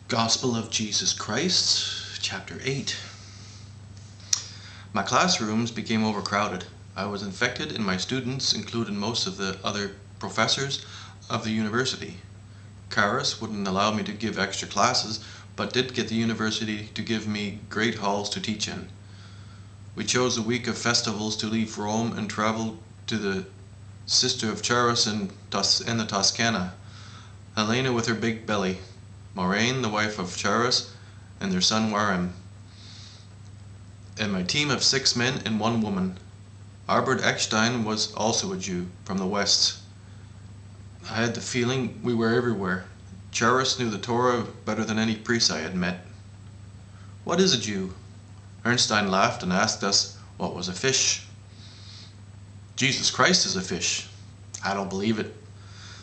Gospel of Jesus Christ, Chapter 8. My classrooms became overcrowded. I was infected, and my students included most of the other professors of the university. Charus wouldn't allow me to give extra classes, but did get the university to give me great halls to teach in. We chose a week of festivals to leave Rome and travel to the sister of Charus in the Toscana, Helene with her big belly, Morane, the wife of Charus, and their son Warim, and my team of 6 men and 1 woman. Arbard Ekstein was also a Jew from the West. I had the feeling we were everywhere. Charus knew the Torah better than any priest I had met. What is a Jew? Hernstein laughed and asked us what was a fish. Jesus Christ is a fish. I don't believe it.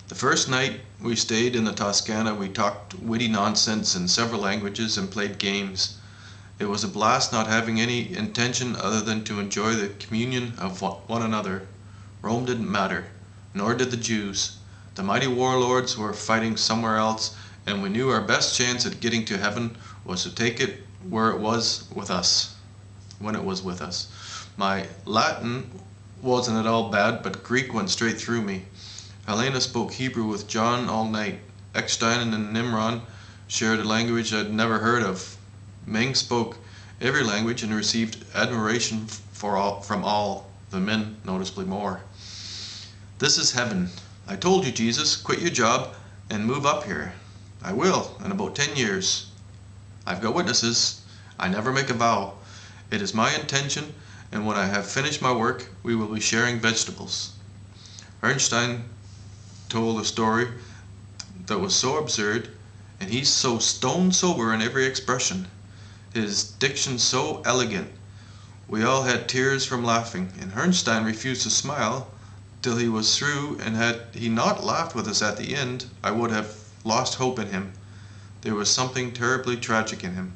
The first night we stayed in the Toscana, we talked witty nonsense in several languages and played games. It was a blast, not having any intention other than to enjoy the communion of one another. Rome didn't matter, nor did the Jews. The mighty warlords were fighting somewhere else, and we knew our best chance at getting to heaven was to take it where it was with us, when it was with us. My Latin wasn't at all bad, but Greek went straight through me. Helene spoke Hebrew with John all night. Ekstein and Morane shared a language I'd never heard of. Ming spoke every language and received admiration from all, the men noticeably more. This is heaven. I told you, Jesus, quit your job and move up here. I will, in about 10 years. I've got witnesses. I never make a vow. It is my intention, and when I have finished my work, we will be sharing vegetables. Hernstein told a story that was so absurd, and he's so stone sober in every expression, his diction so elegant. We all had tears from laughing, and Hernstein refused to smile till he was through, and had he not laughed with us at the end, I would have lost hope in him. There was something terribly tragic in him.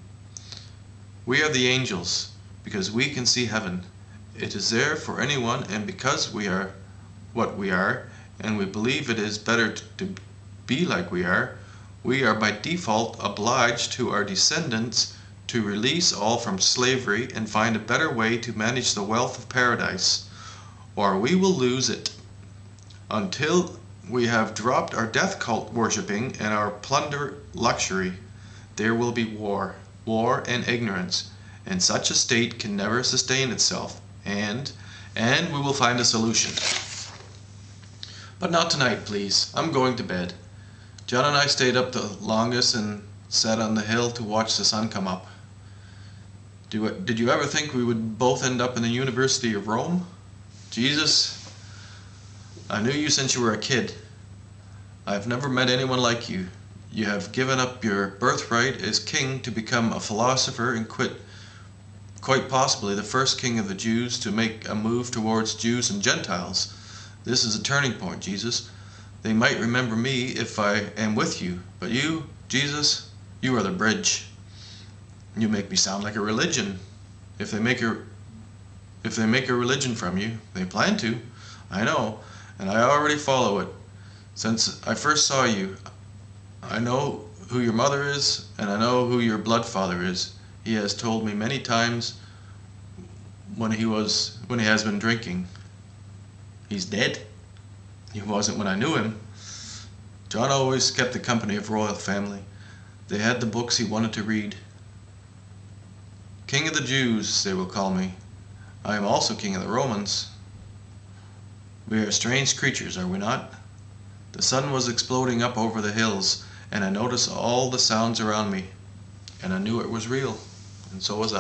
We are the angels, because we can see heaven. It is there for anyone, and because we are what we are, and we believe it is better to be like we are by default obliged to our descendants to release all from slavery and find a better way to manage the wealth of paradise, or we will lose it. Until we have dropped our death cult worshipping and our plunder luxury, there will be war and ignorance, and such a state can never sustain itself, and we will find a solution. But not tonight, please. I'm going to bed. John and I stayed up the longest and sat on the hill to watch the sun come up. Did you ever think we would both end up in the University of Rome? Jesus, I knew you since you were a kid. I've never met anyone like you. You have given up your birthright as king to become a philosopher and quite possibly the first king of the Jews to make a move towards Jews and Gentiles. This is a turning point, Jesus. They might remember me if I am with you, but you, Jesus, you are the bridge. You make me sound like a religion. If they make a religion from you, they plan to. I know, and I already follow it. Since I first saw you, I know who your mother is, and I know who your blood father is. He has told me many times when he has been drinking. He's dead. He wasn't when I knew him. John always kept the company of royal family. They had the books he wanted to read. King of the Jews, they will call me. I am also king of the Romans. We are strange creatures, are we not? The sun was exploding up over the hills, and I noticed all the sounds around me, and I knew it was real, and so was I.